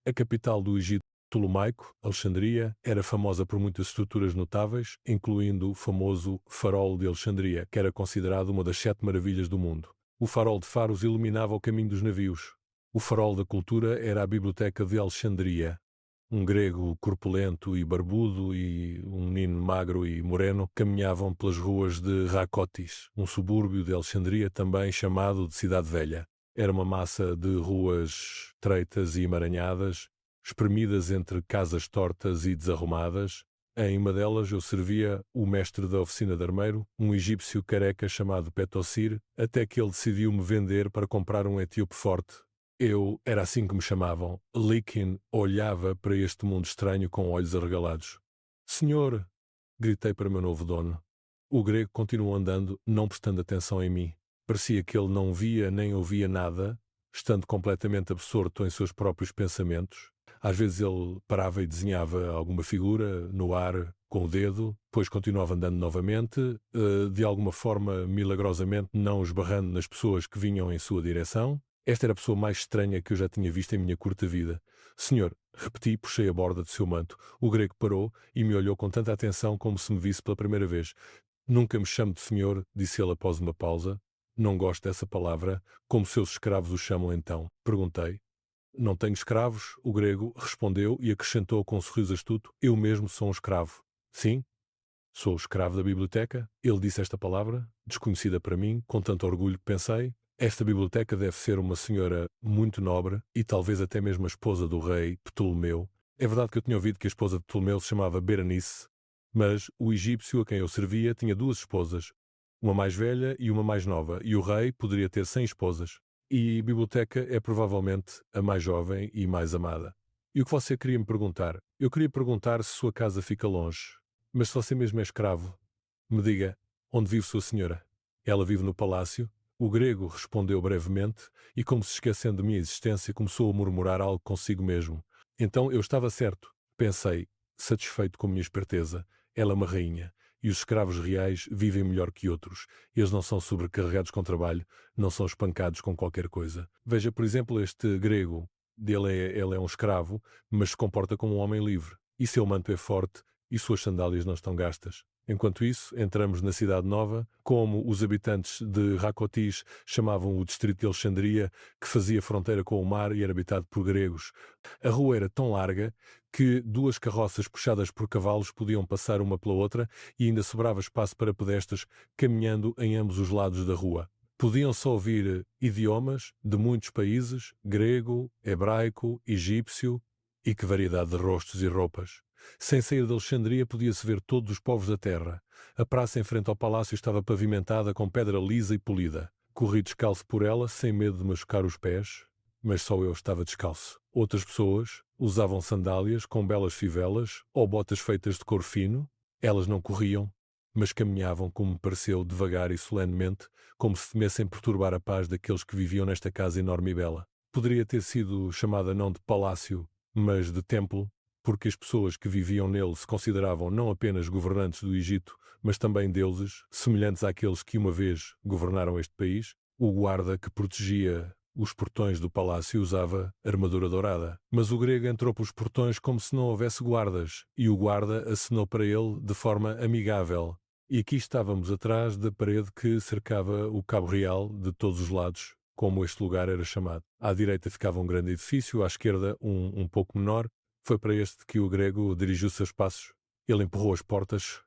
A capital do Egito Ptolomaico, Alexandria, era famosa por muitas estruturas notáveis, incluindo o famoso Farol de Alexandria, que era considerado uma das 7 maravilhas do mundo. O farol de faros iluminava o caminho dos navios. O farol da cultura era a Biblioteca de Alexandria. Um grego corpulento e barbudo e um menino magro e moreno caminhavam pelas ruas de Racotis, um subúrbio de Alexandria também chamado de Cidade Velha. Era uma massa de ruas estreitas e emaranhadas, espremidas entre casas tortas e desarrumadas. Em uma delas eu servia o mestre da oficina de armeiro, um egípcio careca chamado Petossir, até que ele decidiu me vender para comprar um etíope forte. Era assim que me chamavam. Likin olhava para este mundo estranho com olhos arregalados. Senhor! Gritei para o meu novo dono. O grego continuou andando, não prestando atenção em mim. Parecia que ele não via nem ouvia nada, estando completamente absorto em seus próprios pensamentos. Às vezes ele parava e desenhava alguma figura no ar com o dedo, depois continuava andando novamente, de alguma forma, milagrosamente, não esbarrando nas pessoas que vinham em sua direção. Esta era a pessoa mais estranha que eu já tinha visto em minha curta vida. Senhor, repeti e puxei a borda do seu manto. O grego parou e me olhou com tanta atenção como se me visse pela primeira vez. Nunca me chame de senhor, disse ele após uma pausa. Não gosto dessa palavra. Como seus escravos o chamam então? Perguntei. Não tenho escravos, o grego respondeu e acrescentou com um sorriso astuto. Eu mesmo sou um escravo. Sim? Sou o escravo da biblioteca? Ele disse esta palavra, desconhecida para mim, com tanto orgulho que pensei. Esta biblioteca deve ser uma senhora muito nobre e talvez até mesmo a esposa do rei Ptolomeu. É verdade que eu tinha ouvido que a esposa de Ptolomeu se chamava Berenice, mas o egípcio a quem eu servia tinha 2 esposas, uma mais velha e uma mais nova, e o rei poderia ter 100 esposas. E a biblioteca é provavelmente a mais jovem e mais amada. E o que você queria me perguntar? Eu queria perguntar se sua casa fica longe. Mas se você mesmo é escravo, me diga, onde vive sua senhora? Ela vive no palácio? O grego respondeu brevemente e, como se esquecendo de minha existência, começou a murmurar algo consigo mesmo. Então eu estava certo. Pensei, satisfeito com a minha esperteza. Ela é uma rainha, e os escravos reais vivem melhor que outros. Eles não são sobrecarregados com trabalho, não são espancados com qualquer coisa. Veja, por exemplo, este grego. Ele é um escravo, mas se comporta como um homem livre. E seu manto é forte, e suas sandálias não estão gastas. Enquanto isso, entramos na Cidade Nova, como os habitantes de Racotis chamavam o distrito de Alexandria, que fazia fronteira com o mar e era habitado por gregos. A rua era tão larga que 2 carroças puxadas por cavalos podiam passar uma pela outra e ainda sobrava espaço para pedestres caminhando em ambos os lados da rua. Podiam-se ouvir idiomas de muitos países, grego, hebraico, egípcio, e que variedade de rostos e roupas. Sem sair de Alexandria podia-se ver todos os povos da terra. A praça em frente ao palácio estava pavimentada com pedra lisa e polida. Corri descalço por ela, sem medo de machucar os pés, mas só eu estava descalço. Outras pessoas usavam sandálias com belas fivelas ou botas feitas de couro fino. Elas não corriam, mas caminhavam, como me pareceu, devagar e solenemente, como se temessem perturbar a paz daqueles que viviam nesta casa enorme e bela. Poderia ter sido chamada não de palácio, mas de templo, porque as pessoas que viviam nele se consideravam não apenas governantes do Egito, mas também deuses, semelhantes àqueles que uma vez governaram este país. O guarda que protegia os portões do palácio usava armadura dourada. Mas o grego entrou pelos portões como se não houvesse guardas, e o guarda acenou para ele de forma amigável. E aqui estávamos atrás da parede que cercava o Cabo Real de todos os lados, como este lugar era chamado. À direita ficava um grande edifício, à esquerda um pouco menor. Foi para este que o grego dirigiu seus passos. Ele empurrou as portas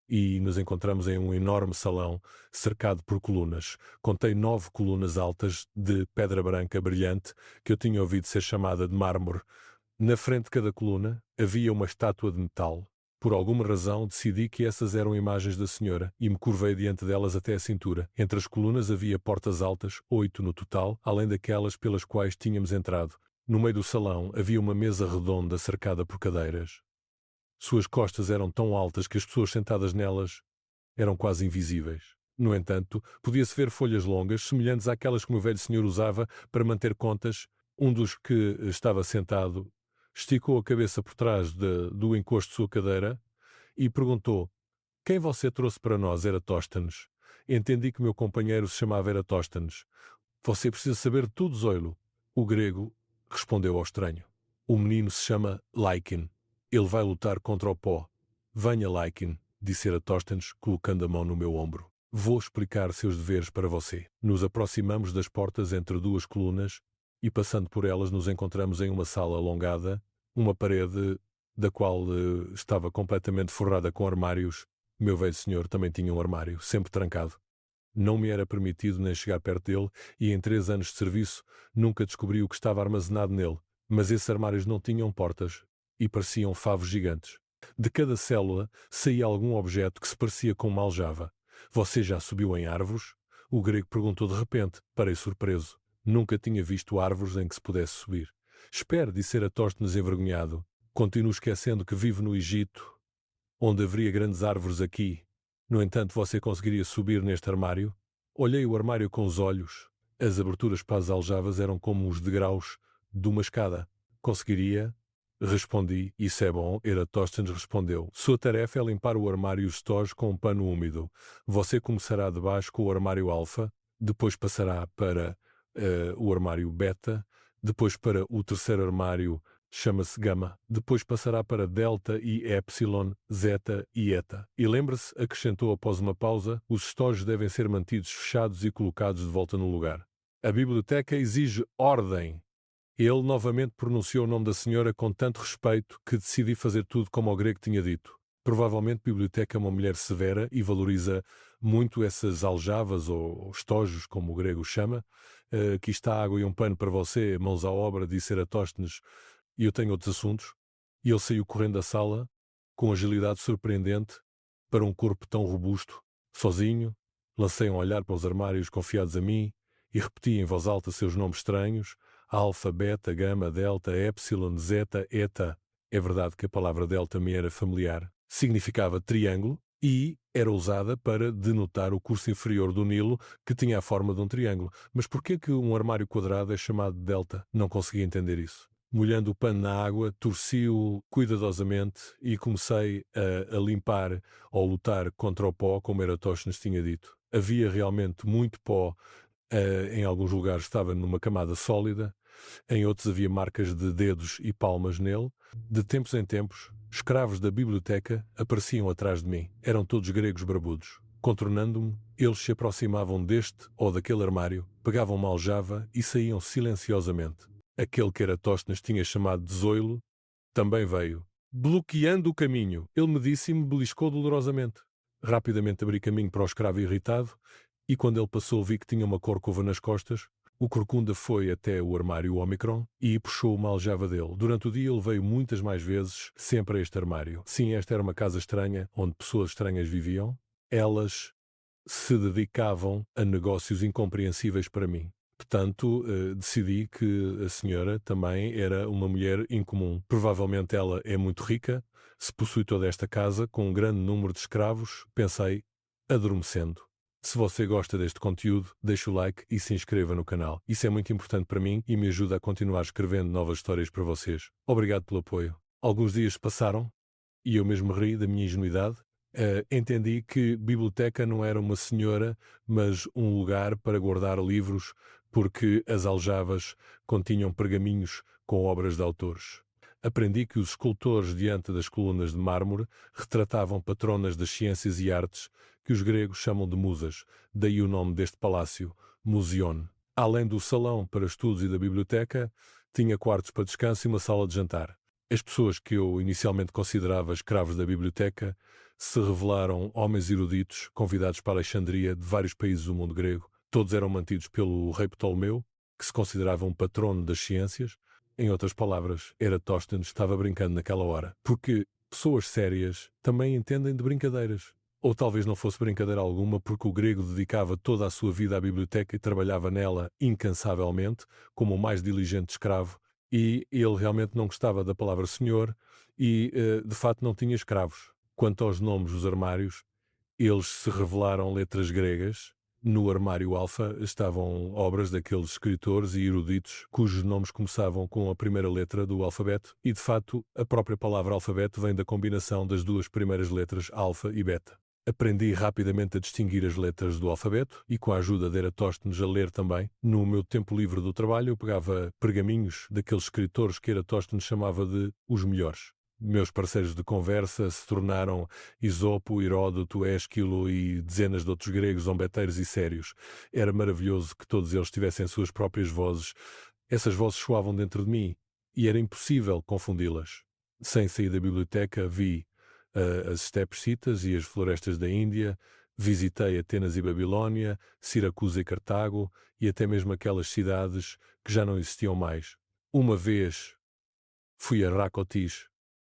e nos encontramos em um enorme salão cercado por colunas. Contei 9 colunas altas de pedra branca brilhante que eu tinha ouvido ser chamada de mármore. Na frente de cada coluna havia uma estátua de metal. Por alguma razão decidi que essas eram imagens da senhora e me curvei diante delas até a cintura. Entre as colunas havia portas altas, 8 no total, além daquelas pelas quais tínhamos entrado. No meio do salão havia uma mesa redonda cercada por cadeiras. Suas costas eram tão altas que as pessoas sentadas nelas eram quase invisíveis. No entanto, podia-se ver folhas longas, semelhantes àquelas que o meu velho senhor usava para manter contas. Um dos que estava sentado esticou a cabeça por trás do encosto de sua cadeira e perguntou: quem você trouxe para nós, Eratóstenes? Entendi que meu companheiro se chamava Eratóstenes. Você precisa saber tudo, Zoilo. O grego respondeu ao estranho. O menino se chama Lycan. Ele vai lutar contra o pó. Venha, Lycan, disse Eratóstenes, colocando a mão no meu ombro. Vou explicar seus deveres para você. Nos aproximamos das portas entre duas colunas e, passando por elas, nos encontramos em uma sala alongada, uma parede da qual estava completamente forrada com armários. Meu velho senhor também tinha um armário, sempre trancado. Não me era permitido nem chegar perto dele e em 3 anos de serviço nunca descobri o que estava armazenado nele, mas esses armários não tinham portas e pareciam favos gigantes. De cada célula saía algum objeto que se parecia com uma aljava. Você já subiu em árvores? O grego perguntou de repente. Parei surpreso. Nunca tinha visto árvores em que se pudesse subir. Espere, disse Eratóstenes envergonhado. Continuo esquecendo que vivo no Egito, onde haveria grandes árvores aqui. No entanto, você conseguiria subir neste armário? Olhei o armário com os olhos. As aberturas para as aljavas eram como os degraus de uma escada. Conseguiria? Respondi. Isso é bom. Eratóstenes respondeu. Sua tarefa é limpar o armário e os tojos com um pano úmido. Você começará de baixo com o armário alfa, depois passará para o armário beta, depois para o terceiro armário, chama-se gama, depois passará para delta e epsilon, zeta e eta. E lembre-se, acrescentou após uma pausa, os estojos devem ser mantidos fechados e colocados de volta no lugar. A biblioteca exige ordem. Ele novamente pronunciou o nome da senhora com tanto respeito que decidi fazer tudo como o grego tinha dito. Provavelmente a biblioteca é uma mulher severa e valoriza muito essas aljavas ou estojos, como o grego chama. Aqui está água e um pano para você, mãos à obra, disse Eratóstenes, e eu tenho outros assuntos. E ele saiu correndo da sala, com agilidade surpreendente, para um corpo tão robusto. Sozinho, lancei um olhar para os armários confiados a mim e repeti em voz alta seus nomes estranhos: alfa, beta, gama, delta, epsilon, zeta, eta. É verdade que a palavra delta me era familiar. Significava triângulo e era usada para denotar o curso inferior do Nilo, que tinha a forma de um triângulo. Mas por que um armário quadrado é chamado de delta? Não conseguia entender isso. Molhando o pano na água, torci-o cuidadosamente e comecei a limpar ou lutar contra o pó, como Eratóstenes tinha dito. Havia realmente muito pó. Em alguns lugares estava numa camada sólida, em outros havia marcas de dedos e palmas nele. De tempos em tempos, escravos da biblioteca apareciam atrás de mim. Eram todos gregos barbudos. Contornando-me, eles se aproximavam deste ou daquele armário, pegavam uma aljava e saíam silenciosamente. Aquele que Eratóstenes tinha chamado de Zoilo também veio, bloqueando o caminho. Ele me disse e me beliscou dolorosamente. Rapidamente abri caminho para o escravo irritado e quando ele passou vi que tinha uma corcova nas costas. O corcunda foi até o armário Omicron e puxou uma aljava dele. Durante o dia ele veio muitas mais vezes, sempre a este armário. Sim, esta era uma casa estranha, onde pessoas estranhas viviam. Elas se dedicavam a negócios incompreensíveis para mim. Portanto, decidi que a senhora também era uma mulher incomum. Provavelmente ela é muito rica, se possui toda esta casa com um grande número de escravos, pensei, adormecendo. Se você gosta deste conteúdo, deixe o like e se inscreva no canal. Isso é muito importante para mim e me ajuda a continuar escrevendo novas histórias para vocês. Obrigado pelo apoio. Alguns dias se passaram e eu mesmo ri da minha ingenuidade. Entendi que biblioteca não era uma senhora, mas um lugar para guardar livros, porque as aljavas continham pergaminhos com obras de autores. Aprendi que os escultores diante das colunas de mármore retratavam patronas das ciências e artes que os gregos chamam de musas, daí o nome deste palácio, Museion. Além do salão para estudos e da biblioteca, tinha quartos para descanso e uma sala de jantar. As pessoas que eu inicialmente considerava escravos da biblioteca se revelaram homens eruditos, convidados para Alexandria de vários países do mundo grego. Todos eram mantidos pelo rei Ptolomeu, que se considerava um patrono das ciências. Em outras palavras, Eratóstenes estava brincando naquela hora, porque pessoas sérias também entendem de brincadeiras. Ou talvez não fosse brincadeira alguma, porque o grego dedicava toda a sua vida à biblioteca e trabalhava nela incansavelmente, como o mais diligente escravo, e ele realmente não gostava da palavra senhor e, de fato, não tinha escravos. Quanto aos nomes dos armários, eles se revelaram letras gregas. No armário alfa estavam obras daqueles escritores e eruditos cujos nomes começavam com a primeira letra do alfabeto e, de fato, a própria palavra alfabeto vem da combinação das duas primeiras letras alfa e beta. Aprendi rapidamente a distinguir as letras do alfabeto e, com a ajuda de Eratóstenes, a ler também. No meu tempo livre do trabalho, eu pegava pergaminhos daqueles escritores que Eratóstenes chamava de os melhores. Meus parceiros de conversa se tornaram Esopo, Heródoto, Ésquilo e dezenas de outros gregos zombeteiros e sérios. Era maravilhoso que todos eles tivessem suas próprias vozes. Essas vozes soavam dentro de mim e era impossível confundi-las. Sem sair da biblioteca, vi as estepes e as florestas da Índia, visitei Atenas e Babilónia, Siracusa e Cartago e até mesmo aquelas cidades que já não existiam mais. Uma vez fui a Racotis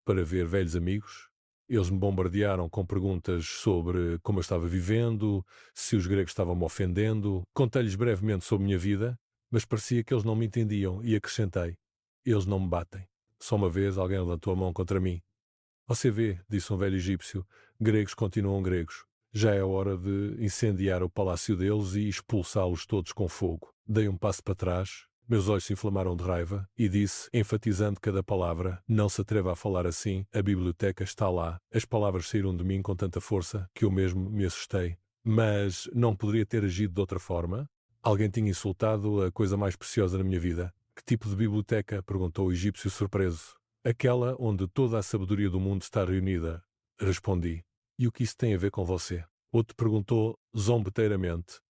para ver velhos amigos. Eles me bombardearam com perguntas sobre como eu estava vivendo, se os gregos estavam me ofendendo. Contei-lhes brevemente sobre a minha vida, mas parecia que eles não me entendiam e acrescentei: eles não me batem. Só uma vez alguém levantou a mão contra mim. Você vê, disse um velho egípcio, gregos continuam gregos. Já é hora de incendiar o palácio deles e expulsá-los todos com fogo. Dei um passo para trás, meus olhos se inflamaram de raiva e disse, enfatizando cada palavra: não se atreva a falar assim, a biblioteca está lá. As palavras saíram de mim com tanta força que eu mesmo me assustei. Mas não poderia ter agido de outra forma? Alguém tinha insultado a coisa mais preciosa na minha vida. Que tipo de biblioteca? Perguntou o egípcio surpreso. Aquela onde toda a sabedoria do mundo está reunida, respondi. E o que isso tem a ver com você? Outro perguntou zombeteiramente.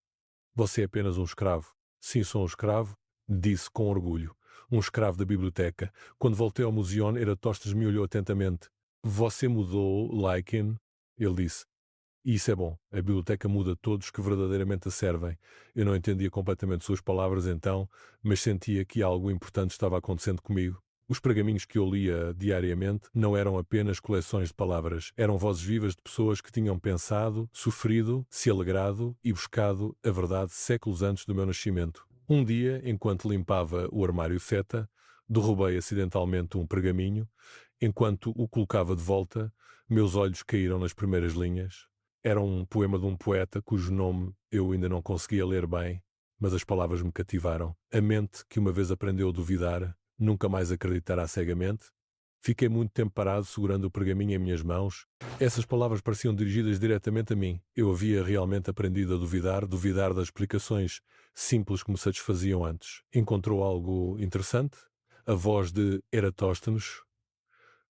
Você é apenas um escravo. Sim, sou um escravo, disse com orgulho. Um escravo da biblioteca. Quando voltei ao museu, Eratóstenes me olhou atentamente. Você mudou, Lycan? Ele disse. E isso é bom. A biblioteca muda todos que verdadeiramente a servem. Eu não entendia completamente suas palavras então, mas sentia que algo importante estava acontecendo comigo. Os pergaminhos que eu lia diariamente não eram apenas coleções de palavras, eram vozes vivas de pessoas que tinham pensado, sofrido, se alegrado e buscado a verdade séculos antes do meu nascimento. Um dia, enquanto limpava o armário Theta, derrubei acidentalmente um pergaminho. Enquanto o colocava de volta, meus olhos caíram nas primeiras linhas. Era um poema de um poeta cujo nome eu ainda não conseguia ler bem, mas as palavras me cativaram. A mente que uma vez aprendeu a duvidar nunca mais acreditará cegamente. Fiquei muito tempo parado segurando o pergaminho em minhas mãos. Essas palavras pareciam dirigidas diretamente a mim. Eu havia realmente aprendido a duvidar das explicações simples que me satisfaziam antes. Encontrou algo interessante? A voz de Eratóstenes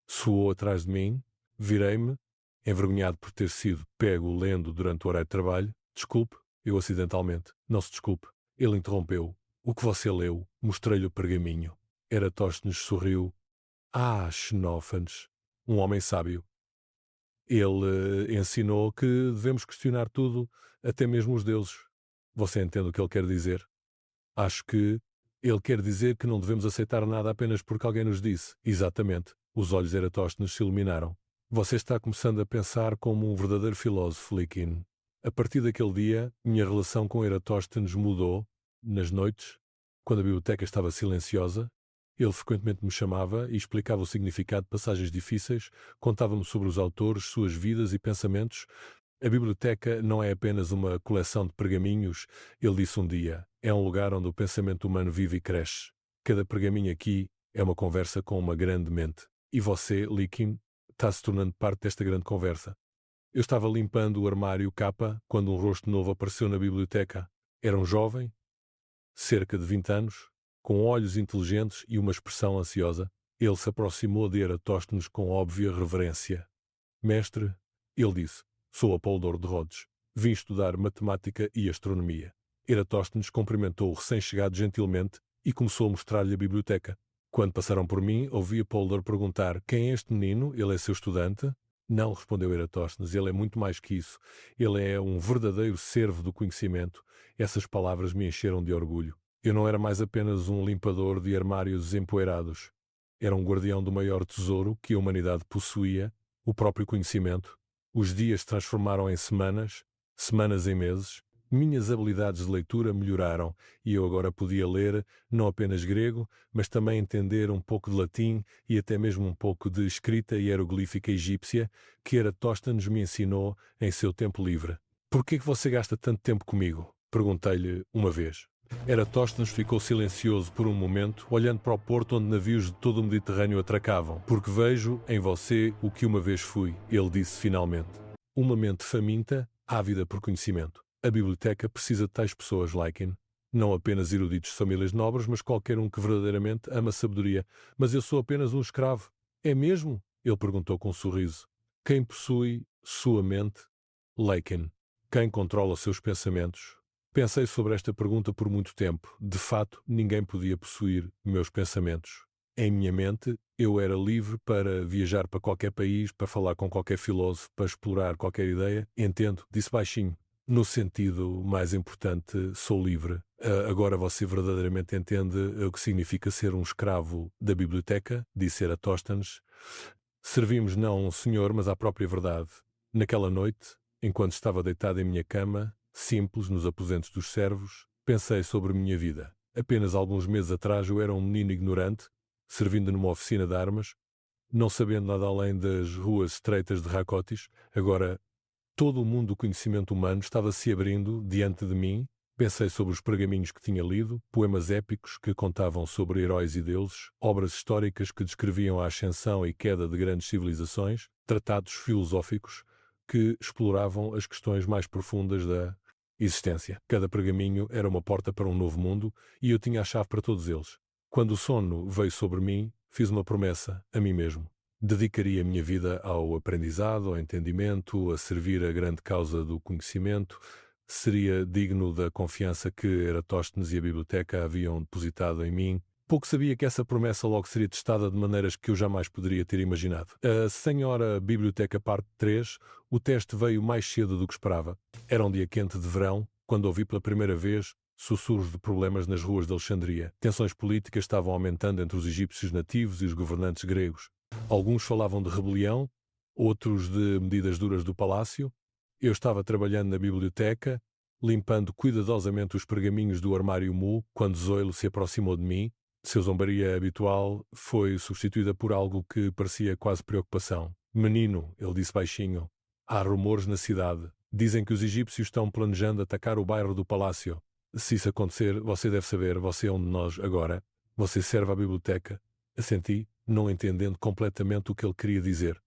soou atrás de mim. Virei-me, envergonhado por ter sido pego lendo durante o horário de trabalho. Desculpe, eu acidentalmente. Não se desculpe. Ele interrompeu. O que você leu? Mostrei-lhe o pergaminho. Eratóstenes sorriu. Ah, Xenófanes, um homem sábio. Ele ensinou que devemos questionar tudo, até mesmo os deuses. Você entende o que ele quer dizer? Acho que ele quer dizer que não devemos aceitar nada apenas porque alguém nos disse. Exatamente. Os olhos de Eratóstenes se iluminaram. Você está começando a pensar como um verdadeiro filósofo, Likin. A partir daquele dia, minha relação com Eratóstenes mudou. Nas noites, quando a biblioteca estava silenciosa, ele frequentemente me chamava e explicava o significado de passagens difíceis, contava-me sobre os autores, suas vidas e pensamentos. A biblioteca não é apenas uma coleção de pergaminhos, ele disse um dia. É um lugar onde o pensamento humano vive e cresce. Cada pergaminho aqui é uma conversa com uma grande mente. E você, Likin, está se tornando parte desta grande conversa. Eu estava limpando o armário capa quando um rosto novo apareceu na biblioteca. Era um jovem, cerca de 20 anos, com olhos inteligentes e uma expressão ansiosa. Ele se aproximou de Eratóstenes com óbvia reverência. Mestre, ele disse, sou Apoldor de Rhodes. Vim estudar matemática e astronomia. Eratóstenes cumprimentou o recém-chegado gentilmente e começou a mostrar-lhe a biblioteca. Quando passaram por mim, ouvi Apoldor perguntar: quem é este menino? Ele é seu estudante? Não, respondeu Eratóstenes, ele é muito mais que isso. Ele é um verdadeiro servo do conhecimento. Essas palavras me encheram de orgulho. Eu não era mais apenas um limpador de armários empoeirados. Era um guardião do maior tesouro que a humanidade possuía, o próprio conhecimento. Os dias se transformaram em semanas, semanas em meses. Minhas habilidades de leitura melhoraram e eu agora podia ler não apenas grego, mas também entender um pouco de latim e até mesmo um pouco de escrita hieroglífica egípcia que Eratóstenes me ensinou em seu tempo livre. Por que você gasta tanto tempo comigo? Perguntei-lhe uma vez. Eratóstenes ficou silencioso por um momento, olhando para o porto onde navios de todo o Mediterrâneo atracavam. Porque vejo em você o que uma vez fui, ele disse finalmente. Uma mente faminta, ávida por conhecimento. A biblioteca precisa de tais pessoas, Lycan. Não apenas eruditos de famílias nobres, mas qualquer um que verdadeiramente ama a sabedoria. Mas eu sou apenas um escravo. É mesmo? Ele perguntou com um sorriso. Quem possui sua mente? Lycan. Quem controla seus pensamentos? Pensei sobre esta pergunta por muito tempo. De fato, ninguém podia possuir meus pensamentos. Em minha mente, eu era livre para viajar para qualquer país, para falar com qualquer filósofo, para explorar qualquer ideia. Entendo, disse baixinho. No sentido mais importante, sou livre. Agora você verdadeiramente entende o que significa ser um escravo da biblioteca, disse Eratóstenes. Servimos não a um senhor, mas à própria verdade. Naquela noite, enquanto estava deitado em minha cama, simples, nos aposentos dos servos, pensei sobre minha vida. Apenas alguns meses atrás eu era um menino ignorante, servindo numa oficina de armas, não sabendo nada além das ruas estreitas de Racotis. Agora, todo o mundo do conhecimento humano estava se abrindo diante de mim. Pensei sobre os pergaminhos que tinha lido, poemas épicos que contavam sobre heróis e deuses, obras históricas que descreviam a ascensão e queda de grandes civilizações, tratados filosóficos que exploravam as questões mais profundas da existência. Cada pergaminho era uma porta para um novo mundo e eu tinha a chave para todos eles. Quando o sono veio sobre mim, fiz uma promessa a mim mesmo. Dedicaria a minha vida ao aprendizado, ao entendimento, a servir a grande causa do conhecimento. Seria digno da confiança que Eratóstenes e a biblioteca haviam depositado em mim. Pouco sabia que essa promessa logo seria testada de maneiras que eu jamais poderia ter imaginado. A Senhora Biblioteca Parte 3, o teste veio mais cedo do que esperava. Era um dia quente de verão, quando ouvi pela primeira vez sussurros de problemas nas ruas de Alexandria. Tensões políticas estavam aumentando entre os egípcios nativos e os governantes gregos. Alguns falavam de rebelião, outros de medidas duras do palácio. Eu estava trabalhando na biblioteca, limpando cuidadosamente os pergaminhos do armário mu, quando Zoilo se aproximou de mim. Seu zombaria habitual foi substituída por algo que parecia quase preocupação. Menino, ele disse baixinho, há rumores na cidade. Dizem que os egípcios estão planejando atacar o bairro do palácio. Se isso acontecer, você deve saber, você é um de nós agora. Você serve à biblioteca. Assenti, não entendendo completamente o que ele queria dizer.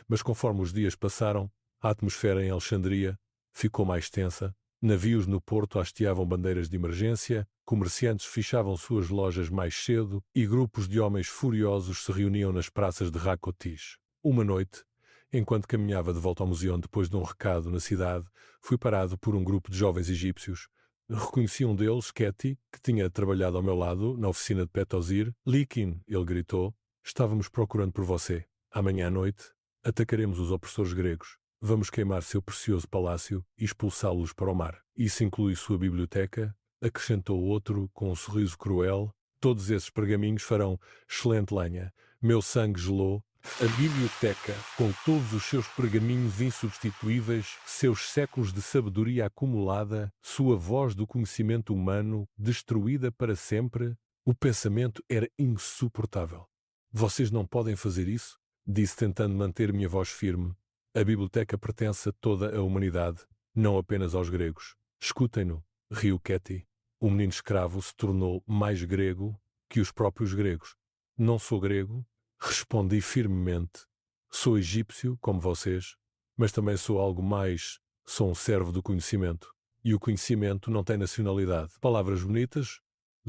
Mas conforme os dias passaram, a atmosfera em Alexandria ficou mais tensa. Navios no porto hasteavam bandeiras de emergência, comerciantes fechavam suas lojas mais cedo e grupos de homens furiosos se reuniam nas praças de Racotis. Uma noite, enquanto caminhava de volta ao museu depois de um recado na cidade, fui parado por um grupo de jovens egípcios. Reconheci um deles, Keti, que tinha trabalhado ao meu lado na oficina de Petosir. Likin, ele gritou, estávamos procurando por você. Amanhã à noite, atacaremos os opressores gregos. Vamos queimar seu precioso palácio e expulsá-los para o mar. Isso inclui sua biblioteca, acrescentou outro com um sorriso cruel. Todos esses pergaminhos farão excelente lenha. Meu sangue gelou. A biblioteca, com todos os seus pergaminhos insubstituíveis, seus séculos de sabedoria acumulada, sua voz do conhecimento humano, destruída para sempre, o pensamento era insuportável. Vocês não podem fazer isso? Disse tentando manter minha voz firme. A biblioteca pertence a toda a humanidade, não apenas aos gregos. Escutem-no, riu Keti. O menino escravo se tornou mais grego que os próprios gregos. Não sou grego, respondi firmemente. Sou egípcio, como vocês, mas também sou algo mais. Sou um servo do conhecimento. E o conhecimento não tem nacionalidade. Palavras bonitas,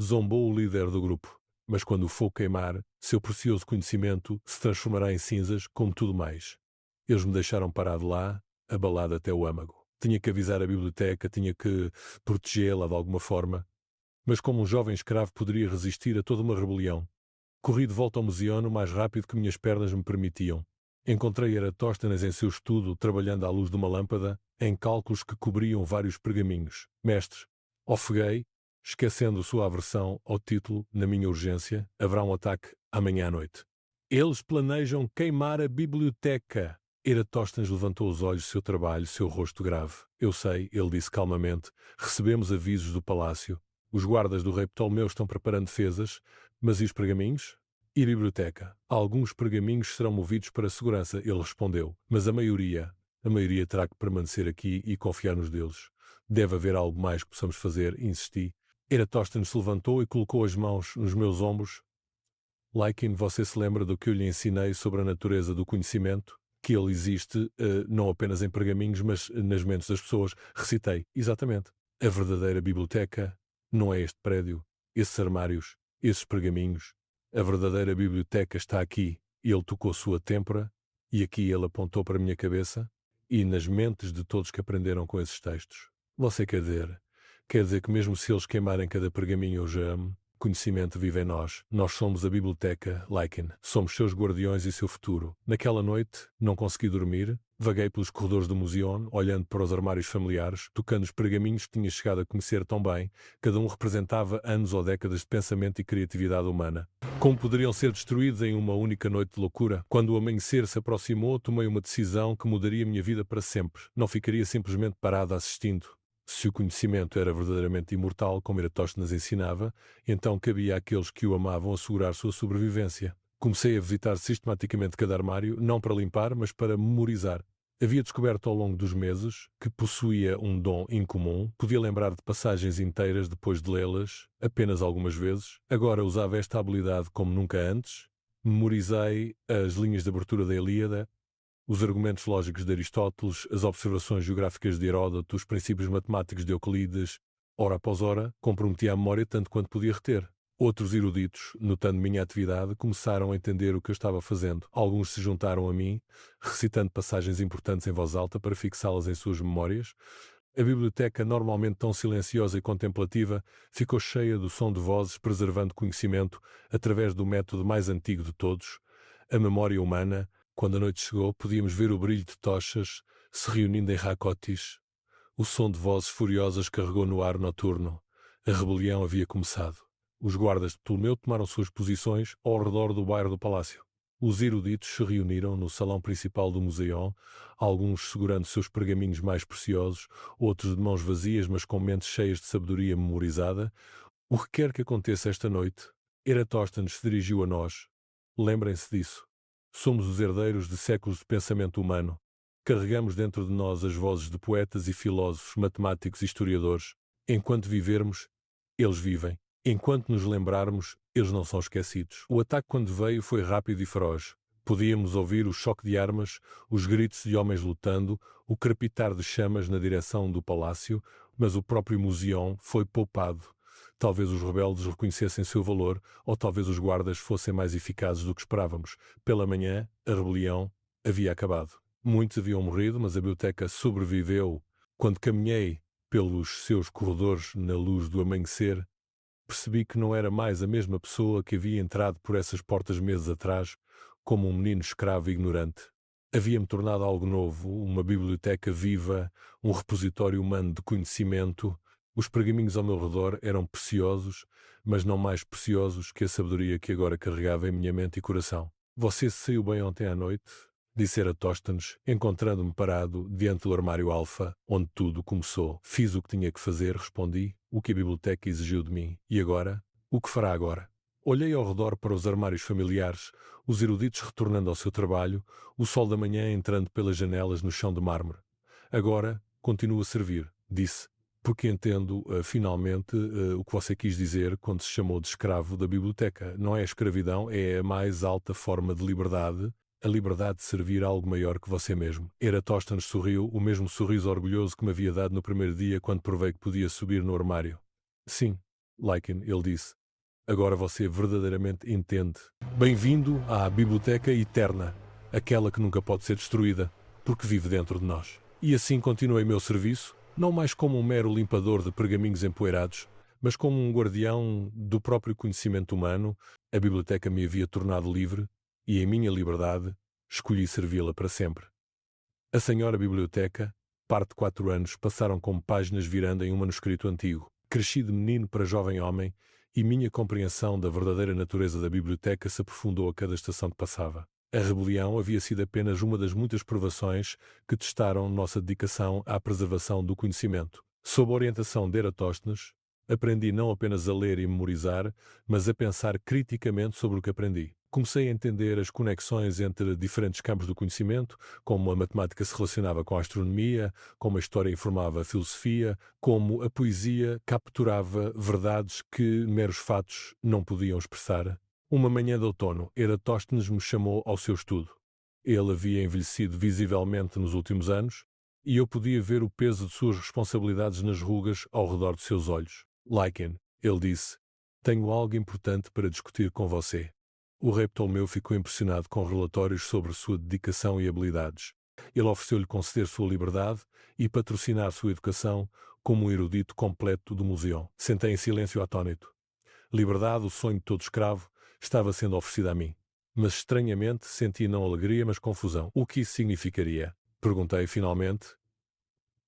zombou o líder do grupo. Mas quando o fogo queimar, seu precioso conhecimento se transformará em cinzas como tudo mais. Eles me deixaram parado lá, abalado até o âmago. Tinha que avisar a biblioteca, tinha que protegê-la de alguma forma. Mas como um jovem escravo poderia resistir a toda uma rebelião? Corri de volta ao museu o mais rápido que minhas pernas me permitiam. Encontrei Eratóstenes em seu estudo, trabalhando à luz de uma lâmpada, em cálculos que cobriam vários pergaminhos. Mestre, ofeguei, esquecendo sua aversão ao título, na minha urgência, haverá um ataque amanhã à noite. Eles planejam queimar a biblioteca. Eratóstenes levantou os olhos do seu trabalho, seu rosto grave. Eu sei, ele disse calmamente, recebemos avisos do palácio. Os guardas do rei Ptolomeu estão preparando defesas, mas e os pergaminhos? E a biblioteca? Alguns pergaminhos serão movidos para a segurança, ele respondeu, mas a maioria terá que permanecer aqui e confiar nos deuses. Deve haver algo mais que possamos fazer, insisti. Eratóstenes se levantou e colocou as mãos nos meus ombros. Lycan, você se lembra do que eu lhe ensinei sobre a natureza do conhecimento? que ele existe não apenas em pergaminhos, mas nas mentes das pessoas. Recitei, exatamente. A verdadeira biblioteca não é este prédio, esses armários, esses pergaminhos. A verdadeira biblioteca está aqui. Ele tocou sua têmpora e aqui ele apontou para a minha cabeça e nas mentes de todos que aprenderam com esses textos. Você quer dizer que mesmo se eles queimarem cada pergaminho ou jame, conhecimento vive em nós. Nós somos a biblioteca, Lycan. Somos seus guardiões e seu futuro. Naquela noite, não consegui dormir. Vaguei pelos corredores do museu, olhando para os armários familiares, tocando os pergaminhos que tinha chegado a conhecer tão bem. Cada um representava anos ou décadas de pensamento e criatividade humana. Como poderiam ser destruídos em uma única noite de loucura? Quando o amanhecer se aproximou, tomei uma decisão que mudaria minha vida para sempre. Não ficaria simplesmente parado assistindo. Se o conhecimento era verdadeiramente imortal, como Eratóstenes ensinava, então cabia àqueles que o amavam assegurar sua sobrevivência. Comecei a visitar sistematicamente cada armário, não para limpar, mas para memorizar. Havia descoberto ao longo dos meses que possuía um dom incomum, podia lembrar de passagens inteiras depois de lê-las, apenas algumas vezes. Agora usava esta habilidade como nunca antes. Memorizei as linhas de abertura da Ilíada, os argumentos lógicos de Aristóteles, as observações geográficas de Heródoto, os princípios matemáticos de Euclides. Hora após hora, comprometia a memória tanto quanto podia reter. Outros eruditos, notando minha atividade, começaram a entender o que eu estava fazendo. Alguns se juntaram a mim, recitando passagens importantes em voz alta para fixá-las em suas memórias. A biblioteca, normalmente tão silenciosa e contemplativa, ficou cheia do som de vozes, preservando conhecimento através do método mais antigo de todos, a memória humana. Quando a noite chegou, podíamos ver o brilho de tochas se reunindo em racotis. O som de vozes furiosas carregou no ar noturno. A rebelião havia começado. Os guardas de Ptolomeu tomaram suas posições ao redor do bairro do palácio. Os eruditos se reuniram no salão principal do museu, alguns segurando seus pergaminhos mais preciosos, outros de mãos vazias, mas com mentes cheias de sabedoria memorizada. O que quer que aconteça esta noite, Eratóstenes se dirigiu a nós. Lembrem-se disso. Somos os herdeiros de séculos de pensamento humano. Carregamos dentro de nós as vozes de poetas e filósofos, matemáticos e historiadores. Enquanto vivermos, eles vivem. Enquanto nos lembrarmos, eles não são esquecidos. O ataque, quando veio, foi rápido e feroz. Podíamos ouvir o choque de armas, os gritos de homens lutando, o crepitar de chamas na direção do palácio, mas o próprio museu foi poupado. Talvez os rebeldes reconhecessem seu valor, ou talvez os guardas fossem mais eficazes do que esperávamos. Pela manhã, a rebelião havia acabado. Muitos haviam morrido, mas a biblioteca sobreviveu. Quando caminhei pelos seus corredores na luz do amanhecer, percebi que não era mais a mesma pessoa que havia entrado por essas portas meses atrás, como um menino escravo e ignorante. Havia-me tornado algo novo, uma biblioteca viva, um repositório humano de conhecimento. Os pergaminhos ao meu redor eram preciosos, mas não mais preciosos que a sabedoria que agora carregava em minha mente e coração. Você saiu bem ontem à noite? Disse Eratóstenes, encontrando-me parado diante do armário alfa, onde tudo começou. Fiz o que tinha que fazer, respondi, o que a biblioteca exigiu de mim. E agora? O que fará agora? Olhei ao redor para os armários familiares, os eruditos retornando ao seu trabalho, o sol da manhã entrando pelas janelas no chão de mármore. Agora continuo a servir, disse, porque entendo, finalmente, o que você quis dizer quando se chamou de escravo da biblioteca. Não é a escravidão, é a mais alta forma de liberdade, a liberdade de servir algo maior que você mesmo. Eratóstenes sorriu, o mesmo sorriso orgulhoso que me havia dado no primeiro dia quando provei que podia subir no armário. Sim, Lycan, ele disse. Agora você verdadeiramente entende. Bem-vindo à Biblioteca Eterna, aquela que nunca pode ser destruída, porque vive dentro de nós. E assim continuei meu serviço, não mais como um mero limpador de pergaminhos empoeirados, mas como um guardião do próprio conhecimento humano. A biblioteca me havia tornado livre, e em minha liberdade, escolhi servi-la para sempre. A senhora biblioteca, parte de 4 anos, passaram como páginas virando em um manuscrito antigo. Cresci de menino para jovem homem, e minha compreensão da verdadeira natureza da biblioteca se aprofundou a cada estação que passava. A rebelião havia sido apenas uma das muitas provações que testaram nossa dedicação à preservação do conhecimento. Sob a orientação de Eratóstenes, aprendi não apenas a ler e memorizar, mas a pensar criticamente sobre o que aprendi. Comecei a entender as conexões entre diferentes campos do conhecimento, como a matemática se relacionava com a astronomia, como a história informava a filosofia, como a poesia capturava verdades que meros fatos não podiam expressar. Uma manhã de outono, Eratóstenes me chamou ao seu estudo. Ele havia envelhecido visivelmente nos últimos anos, e eu podia ver o peso de suas responsabilidades nas rugas ao redor de seus olhos. Lycan, ele disse, tenho algo importante para discutir com você. O rei Ptolomeu ficou impressionado com relatórios sobre sua dedicação e habilidades. Ele ofereceu-lhe conceder sua liberdade e patrocinar sua educação como um erudito completo do museu. Sentei em silêncio atônito. Liberdade, o sonho de todo escravo, estava sendo oferecida a mim. Mas estranhamente senti não alegria, mas confusão. O que isso significaria? Perguntei finalmente.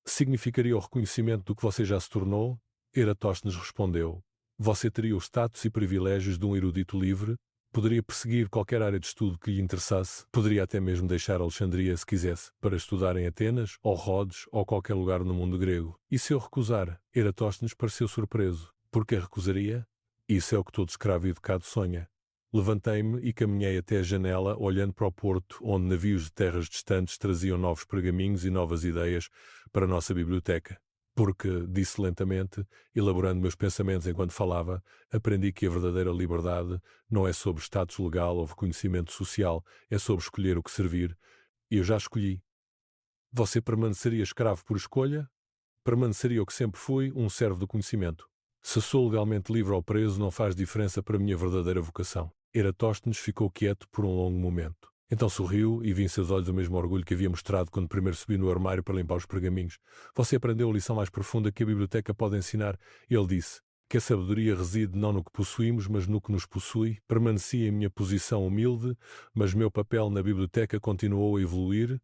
Significaria o reconhecimento do que você já se tornou? Eratóstenes respondeu. Você teria o status e privilégios de um erudito livre, poderia perseguir qualquer área de estudo que lhe interessasse, poderia até mesmo deixar Alexandria se quisesse, para estudar em Atenas, ou Rhodes, ou qualquer lugar no mundo grego. E se eu recusar? Eratóstenes pareceu surpreso. Por que recusaria? Isso é o que todo escravo educado sonha. Levantei-me e caminhei até a janela, olhando para o porto, onde navios de terras distantes traziam novos pergaminhos e novas ideias para a nossa biblioteca. Porque, disse lentamente, elaborando meus pensamentos enquanto falava, aprendi que a verdadeira liberdade não é sobre status legal ou reconhecimento social, é sobre escolher o que servir. E eu já escolhi. Você permaneceria escravo por escolha? Permaneceria o que sempre fui, um servo do conhecimento. Se sou legalmente livre ou preso, não faz diferença para a minha verdadeira vocação. Eratóstenes ficou quieto por um longo momento. Então sorriu e vi em seus olhos o mesmo orgulho que havia mostrado quando primeiro subi no armário para limpar os pergaminhos. Você aprendeu a lição mais profunda que a biblioteca pode ensinar. Ele disse que a sabedoria reside não no que possuímos, mas no que nos possui. Permaneci em minha posição humilde, mas meu papel na biblioteca continuou a evoluir.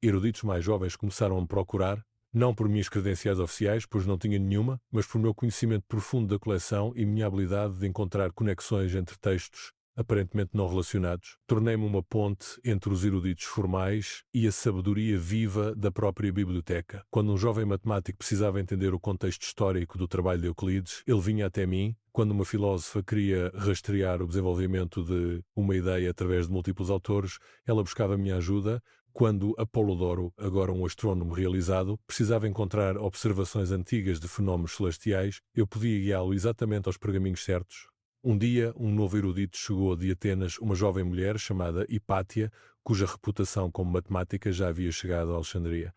Eruditos mais jovens começaram a me procurar, não por minhas credenciais oficiais, pois não tinha nenhuma, mas por meu conhecimento profundo da coleção e minha habilidade de encontrar conexões entre textos aparentemente não relacionados. Tornei-me uma ponte entre os eruditos formais e a sabedoria viva da própria biblioteca. Quando um jovem matemático precisava entender o contexto histórico do trabalho de Euclides, ele vinha até mim. Quando uma filósofa queria rastrear o desenvolvimento de uma ideia através de múltiplos autores, ela buscava a minha ajuda. Quando Apolodoro, agora um astrônomo realizado, precisava encontrar observações antigas de fenómenos celestiais, eu podia guiá-lo exatamente aos pergaminhos certos. Um dia, um novo erudito chegou de Atenas, uma jovem mulher chamada Hipátia, cuja reputação como matemática já havia chegado a Alexandria.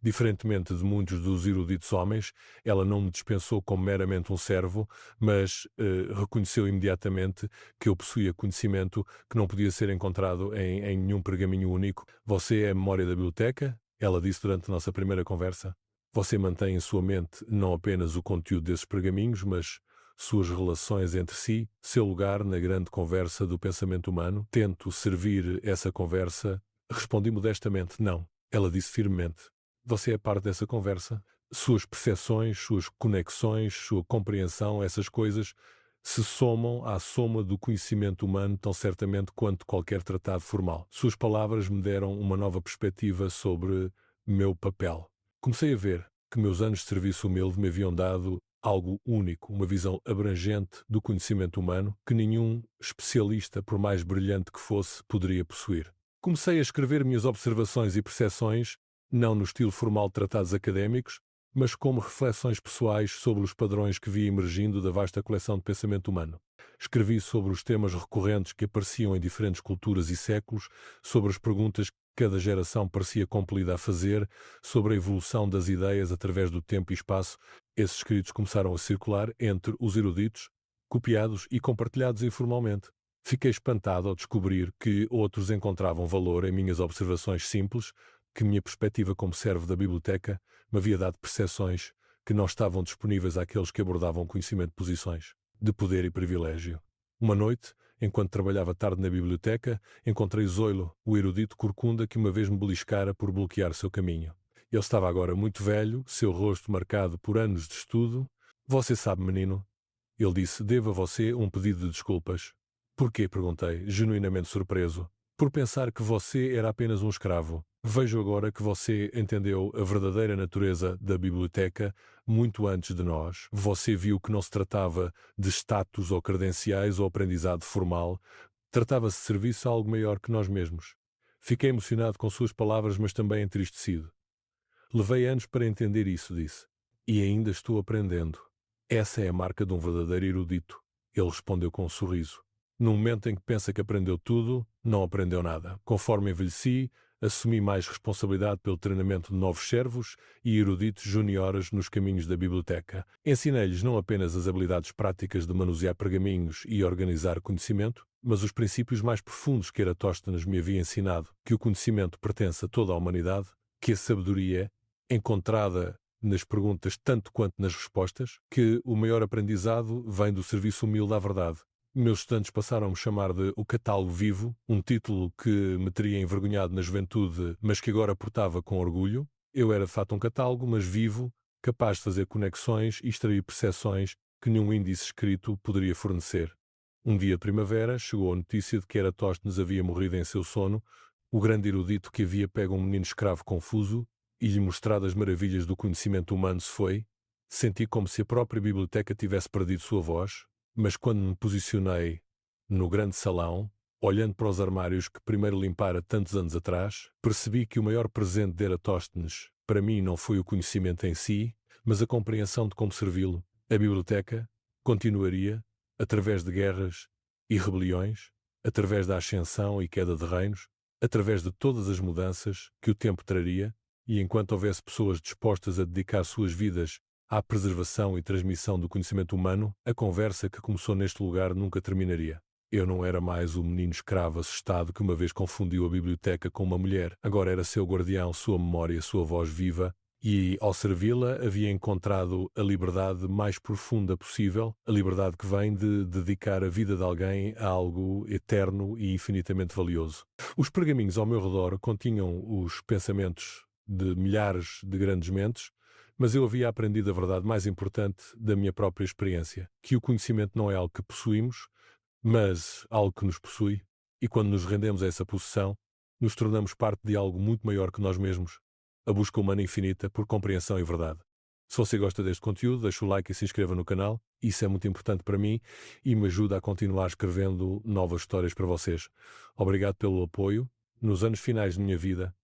Diferentemente de muitos dos eruditos homens, ela não me dispensou como meramente um servo, mas reconheceu imediatamente que eu possuía conhecimento que não podia ser encontrado em nenhum pergaminho único. Você é a memória da biblioteca? Ela disse durante a nossa primeira conversa. Você mantém em sua mente não apenas o conteúdo desses pergaminhos, mas suas relações entre si, seu lugar na grande conversa do pensamento humano. Tento servir essa conversa. Respondi modestamente, não. Ela disse firmemente. Você é parte dessa conversa? Suas percepções, suas conexões, sua compreensão, essas coisas se somam à soma do conhecimento humano tão certamente quanto qualquer tratado formal. Suas palavras me deram uma nova perspectiva sobre meu papel. Comecei a ver que meus anos de serviço humilde me haviam dado algo único, uma visão abrangente do conhecimento humano que nenhum especialista, por mais brilhante que fosse, poderia possuir. Comecei a escrever minhas observações e percepções, não no estilo formal de tratados académicos, mas como reflexões pessoais sobre os padrões que via emergindo da vasta coleção de pensamento humano. Escrevi sobre os temas recorrentes que apareciam em diferentes culturas e séculos, sobre as perguntas que cada geração parecia compelida a fazer, sobre a evolução das ideias através do tempo e espaço. Esses escritos começaram a circular entre os eruditos, copiados e compartilhados informalmente. Fiquei espantado ao descobrir que outros encontravam valor em minhas observações simples, que minha perspectiva como servo da biblioteca me havia dado percepções que não estavam disponíveis àqueles que abordavam conhecimento de posições, de poder e privilégio. Uma noite, enquanto trabalhava tarde na biblioteca, encontrei Zoilo, o erudito corcunda que uma vez me beliscara por bloquear seu caminho. Ele estava agora muito velho, seu rosto marcado por anos de estudo. Você sabe, menino, ele disse, devo a você um pedido de desculpas. Porquê? Perguntei, genuinamente surpreso. Por pensar que você era apenas um escravo. Vejo agora que você entendeu a verdadeira natureza da biblioteca muito antes de nós. Você viu que não se tratava de status ou credenciais ou aprendizado formal. Tratava-se de serviço a algo maior que nós mesmos. Fiquei emocionado com suas palavras, mas também entristecido. Levei anos para entender isso, disse. E ainda estou aprendendo. Essa é a marca de um verdadeiro erudito. Ele respondeu com um sorriso. No momento em que pensa que aprendeu tudo, não aprendeu nada. Conforme envelheci, assumi mais responsabilidade pelo treinamento de novos servos e eruditos juniores nos caminhos da biblioteca. Ensinei-lhes não apenas as habilidades práticas de manusear pergaminhos e organizar conhecimento, mas os princípios mais profundos que Eratóstenes me havia ensinado, que o conhecimento pertence a toda a humanidade, que a sabedoria, encontrada nas perguntas tanto quanto nas respostas, que o maior aprendizado vem do serviço humilde à verdade. Meus estudantes passaram a me chamar de o catálogo vivo, um título que me teria envergonhado na juventude, mas que agora portava com orgulho. Eu era de fato um catálogo, mas vivo, capaz de fazer conexões e extrair percepções que nenhum índice escrito poderia fornecer. Um dia de primavera chegou a notícia de que Eratóstenes havia morrido em seu sono, o grande erudito que havia pego um menino escravo confuso e lhe mostrado as maravilhas do conhecimento humano se foi. Senti como se a própria biblioteca tivesse perdido sua voz, mas quando me posicionei no grande salão, olhando para os armários que primeiro limpara tantos anos atrás, percebi que o maior presente de Eratóstenes para mim não foi o conhecimento em si, mas a compreensão de como servi-lo. A biblioteca continuaria, através de guerras e rebeliões, através da ascensão e queda de reinos, através de todas as mudanças que o tempo traria, e enquanto houvesse pessoas dispostas a dedicar suas vidas à preservação e transmissão do conhecimento humano, a conversa que começou neste lugar nunca terminaria. Eu não era mais o menino escravo assustado que uma vez confundiu a biblioteca com uma mulher. Agora era seu guardião, sua memória, sua voz viva, e, ao servi-la, havia encontrado a liberdade mais profunda possível, a liberdade que vem de dedicar a vida de alguém a algo eterno e infinitamente valioso. Os pergaminhos ao meu redor continham os pensamentos de milhares de grandes mentes, mas eu havia aprendido a verdade mais importante da minha própria experiência, que o conhecimento não é algo que possuímos, mas algo que nos possui, e quando nos rendemos a essa possessão, nos tornamos parte de algo muito maior que nós mesmos, a busca humana infinita por compreensão e verdade. Se você gosta deste conteúdo, deixe o like e se inscreva no canal, isso é muito importante para mim e me ajuda a continuar escrevendo novas histórias para vocês. Obrigado pelo apoio. Nos anos finais de minha vida,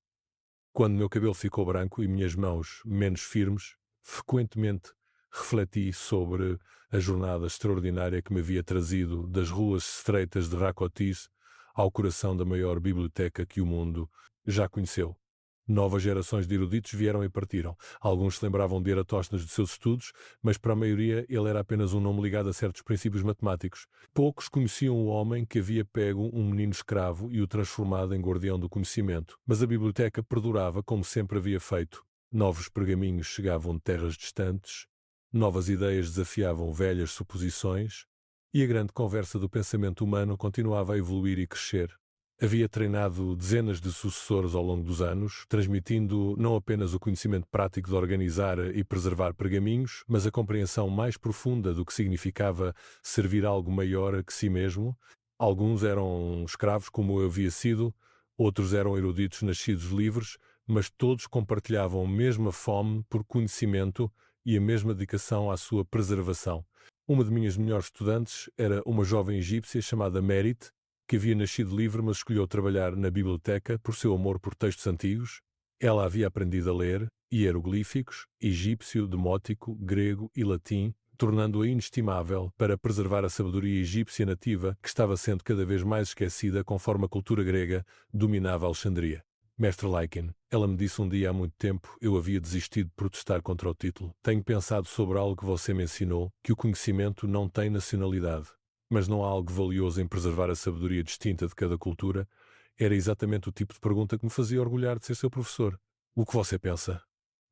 quando meu cabelo ficou branco e minhas mãos menos firmes, frequentemente refleti sobre a jornada extraordinária que me havia trazido das ruas estreitas de Racotis ao coração da maior biblioteca que o mundo já conheceu. Novas gerações de eruditos vieram e partiram. Alguns se lembravam de Eratóstenes de seus estudos, mas para a maioria ele era apenas um nome ligado a certos princípios matemáticos. Poucos conheciam o homem que havia pego um menino escravo e o transformado em guardião do conhecimento. Mas a biblioteca perdurava como sempre havia feito. Novos pergaminhos chegavam de terras distantes, novas ideias desafiavam velhas suposições, e a grande conversa do pensamento humano continuava a evoluir e crescer. Havia treinado dezenas de sucessores ao longo dos anos, transmitindo não apenas o conhecimento prático de organizar e preservar pergaminhos, mas a compreensão mais profunda do que significava servir algo maior que si mesmo. Alguns eram escravos, como eu havia sido, outros eram eruditos nascidos livres, mas todos compartilhavam a mesma fome por conhecimento e a mesma dedicação à sua preservação. Uma de minhas melhores estudantes era uma jovem egípcia chamada Merit, que havia nascido livre, mas escolheu trabalhar na biblioteca por seu amor por textos antigos. Ela havia aprendido a ler hieroglíficos, egípcio, demótico, grego e latim, tornando-a inestimável para preservar a sabedoria egípcia nativa que estava sendo cada vez mais esquecida conforme a cultura grega dominava Alexandria. Mestre Laikin, ela me disse um dia há muito tempo, eu havia desistido de protestar contra o título. Tenho pensado sobre algo que você me ensinou, que o conhecimento não tem nacionalidade. Mas não há algo valioso em preservar a sabedoria distinta de cada cultura? Era exatamente o tipo de pergunta que me fazia orgulhar de ser seu professor. O que você pensa?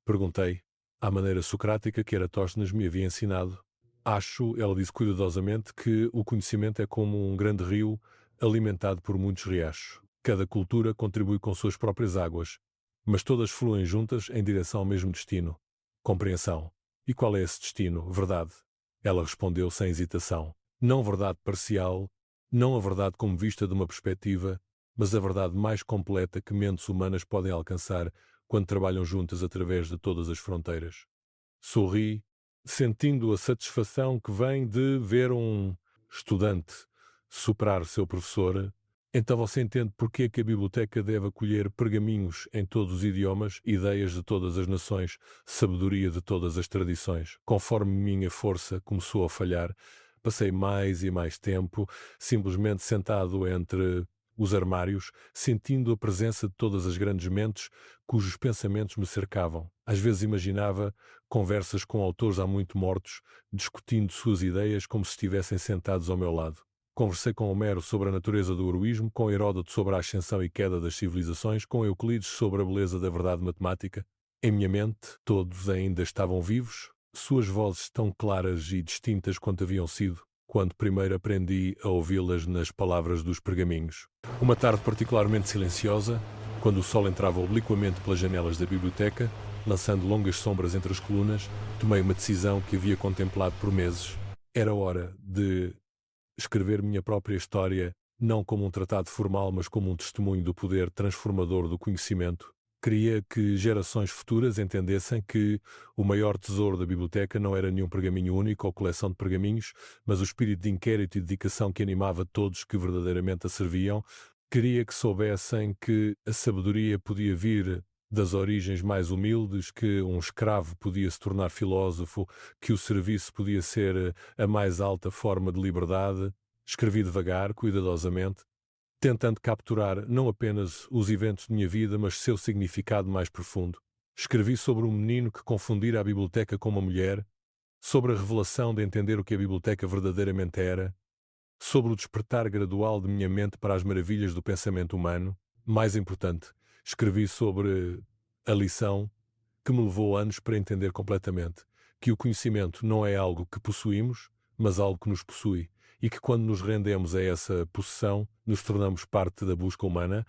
Perguntei, à maneira socrática que Eratóstenes me havia ensinado. Acho, ela disse cuidadosamente, que o conhecimento é como um grande rio alimentado por muitos riachos. Cada cultura contribui com suas próprias águas, mas todas fluem juntas em direção ao mesmo destino. Compreensão. E qual é esse destino? Verdade. Ela respondeu sem hesitação. Não verdade parcial, não a verdade como vista de uma perspectiva, mas a verdade mais completa que mentes humanas podem alcançar quando trabalham juntas através de todas as fronteiras. Sorri, sentindo a satisfação que vem de ver um estudante superar seu professor. Então você entende porque é que a biblioteca deve acolher pergaminhos em todos os idiomas, ideias de todas as nações, sabedoria de todas as tradições. Conforme minha força começou a falhar, passei mais e mais tempo simplesmente sentado entre os armários, sentindo a presença de todas as grandes mentes cujos pensamentos me cercavam. Às vezes imaginava conversas com autores há muito mortos, discutindo suas ideias como se estivessem sentados ao meu lado. Conversei com Homero sobre a natureza do heroísmo, com Heródoto sobre a ascensão e queda das civilizações, com Euclides sobre a beleza da verdade matemática. Em minha mente, todos ainda estavam vivos, suas vozes tão claras e distintas quanto haviam sido, quando primeiro aprendi a ouvi-las nas palavras dos pergaminhos. Uma tarde particularmente silenciosa, quando o sol entrava obliquamente pelas janelas da biblioteca, lançando longas sombras entre as colunas, tomei uma decisão que havia contemplado por meses. Era hora de escrever minha própria história, não como um tratado formal, mas como um testemunho do poder transformador do conhecimento. Queria que gerações futuras entendessem que o maior tesouro da biblioteca não era nenhum pergaminho único ou coleção de pergaminhos, mas o espírito de inquérito e dedicação que animava todos que verdadeiramente a serviam. Queria que soubessem que a sabedoria podia vir das origens mais humildes, que um escravo podia se tornar filósofo, que o serviço podia ser a mais alta forma de liberdade. Escrevi devagar, cuidadosamente, tentando capturar não apenas os eventos de minha vida, mas seu significado mais profundo. Escrevi sobre um menino que confundira a biblioteca com uma mulher, sobre a revelação de entender o que a biblioteca verdadeiramente era, sobre o despertar gradual de minha mente para as maravilhas do pensamento humano. Mais importante, escrevi sobre a lição que me levou anos para entender completamente que o conhecimento não é algo que possuímos, mas algo que nos possui, e que quando nos rendemos a essa possessão, nos tornamos parte da busca humana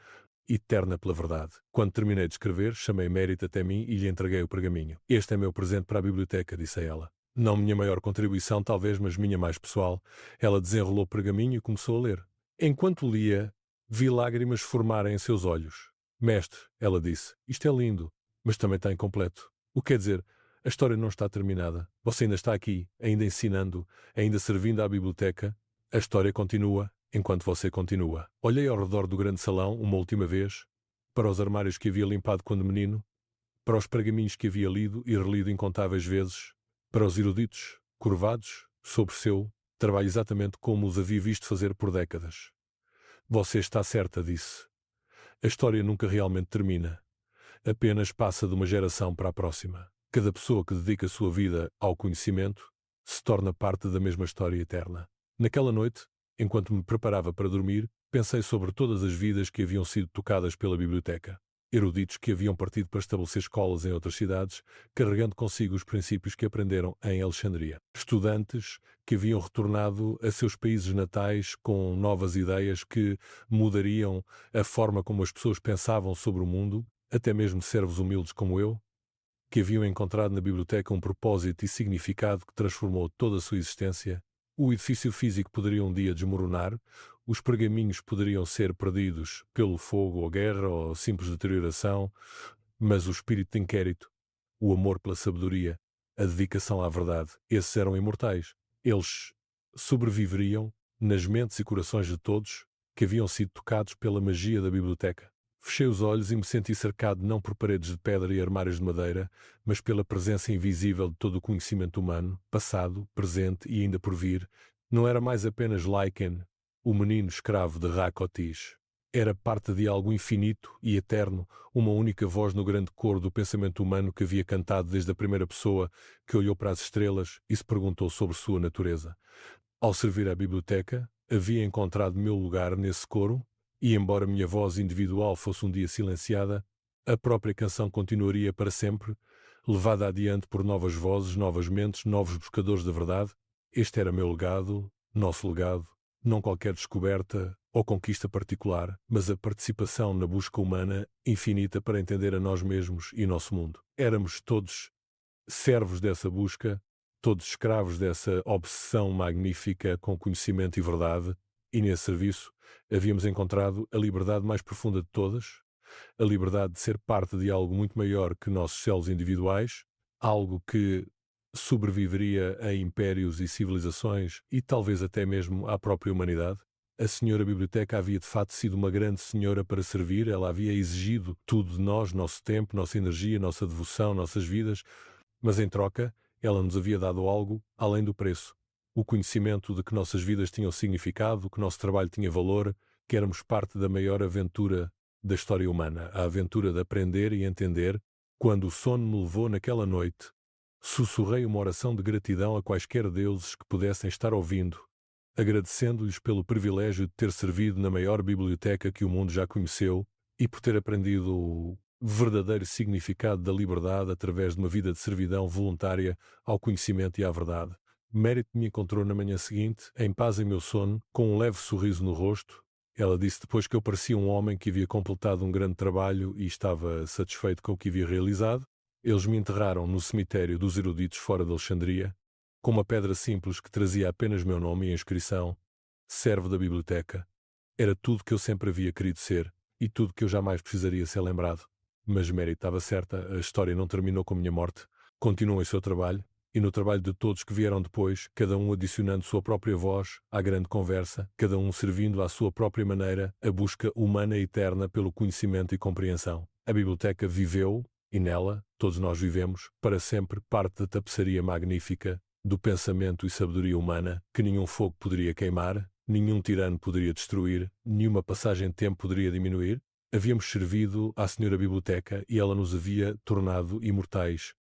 eterna pela verdade. Quando terminei de escrever, chamei Mérito até mim e lhe entreguei o pergaminho. Este é meu presente para a biblioteca, disse a ela. Não minha maior contribuição, talvez, mas minha mais pessoal. Ela desenrolou o pergaminho e começou a ler. Enquanto lia, vi lágrimas formarem em seus olhos. Mestre, ela disse, isto é lindo, mas também está incompleto. O que quer dizer? A história não está terminada. Você ainda está aqui, ainda ensinando, ainda servindo à biblioteca. A história continua enquanto você continua. Olhei ao redor do grande salão uma última vez, para os armários que havia limpado quando menino, para os pergaminhos que havia lido e relido incontáveis vezes, para os eruditos, curvados, sobre seu trabalho exatamente como os havia visto fazer por décadas. Você está certa, disse. A história nunca realmente termina. Apenas passa de uma geração para a próxima. Cada pessoa que dedica a sua vida ao conhecimento se torna parte da mesma história eterna. Naquela noite, enquanto me preparava para dormir, pensei sobre todas as vidas que haviam sido tocadas pela biblioteca. Eruditos que haviam partido para estabelecer escolas em outras cidades, carregando consigo os princípios que aprenderam em Alexandria. Estudantes que haviam retornado a seus países natais com novas ideias que mudariam a forma como as pessoas pensavam sobre o mundo, até mesmo servos humildes como eu, que haviam encontrado na biblioteca um propósito e significado que transformou toda a sua existência. O edifício físico poderia um dia desmoronar, os pergaminhos poderiam ser perdidos pelo fogo ou guerra ou simples deterioração, mas o espírito de inquérito, o amor pela sabedoria, a dedicação à verdade, esses eram imortais. Eles sobreviveriam nas mentes e corações de todos que haviam sido tocados pela magia da biblioteca. Fechei os olhos e me senti cercado não por paredes de pedra e armários de madeira, mas pela presença invisível de todo o conhecimento humano, passado, presente e ainda por vir. Não era mais apenas Lycan, o menino escravo de Racotis. Era parte de algo infinito e eterno, uma única voz no grande coro do pensamento humano que havia cantado desde a primeira pessoa que olhou para as estrelas e se perguntou sobre sua natureza. Ao servir à biblioteca, havia encontrado meu lugar nesse coro, e embora minha voz individual fosse um dia silenciada, a própria canção continuaria para sempre, levada adiante por novas vozes, novas mentes, novos buscadores da verdade. Este era meu legado, nosso legado, não qualquer descoberta ou conquista particular, mas a participação na busca humana infinita para entender a nós mesmos e nosso mundo. Éramos todos servos dessa busca, todos escravos dessa obsessão magnífica com conhecimento e verdade, e nesse serviço havíamos encontrado a liberdade mais profunda de todas, a liberdade de ser parte de algo muito maior que nossos celos individuais, algo que sobreviveria a impérios e civilizações e talvez até mesmo à própria humanidade. A senhora biblioteca havia de fato sido uma grande senhora para servir, ela havia exigido tudo de nós, nosso tempo, nossa energia, nossa devoção, nossas vidas, mas em troca ela nos havia dado algo além do preço. O conhecimento de que nossas vidas tinham significado, que nosso trabalho tinha valor, que éramos parte da maior aventura da história humana, a aventura de aprender e entender. Quando o sono me levou naquela noite, sussurrei uma oração de gratidão a quaisquer deuses que pudessem estar ouvindo, agradecendo-lhes pelo privilégio de ter servido na maior biblioteca que o mundo já conheceu e por ter aprendido o verdadeiro significado da liberdade através de uma vida de servidão voluntária ao conhecimento e à verdade. Merit me encontrou na manhã seguinte, em paz em meu sono, com um leve sorriso no rosto. Ela disse depois que eu parecia um homem que havia completado um grande trabalho e estava satisfeito com o que havia realizado. Eles me enterraram no cemitério dos eruditos fora de Alexandria, com uma pedra simples que trazia apenas meu nome e a inscrição: servo da biblioteca. Era tudo que eu sempre havia querido ser e tudo que eu jamais precisaria ser lembrado. Mas Mary estava certa, a história não terminou com a minha morte. Continuou em seu trabalho e no trabalho de todos que vieram depois, cada um adicionando sua própria voz à grande conversa, cada um servindo à sua própria maneira a busca humana e eterna pelo conhecimento e compreensão. A biblioteca viveu, e nela, todos nós vivemos, para sempre parte da tapeçaria magnífica do pensamento e sabedoria humana que nenhum fogo poderia queimar, nenhum tirano poderia destruir, nenhuma passagem de tempo poderia diminuir. Havíamos servido à Senhora Biblioteca e ela nos havia tornado imortais.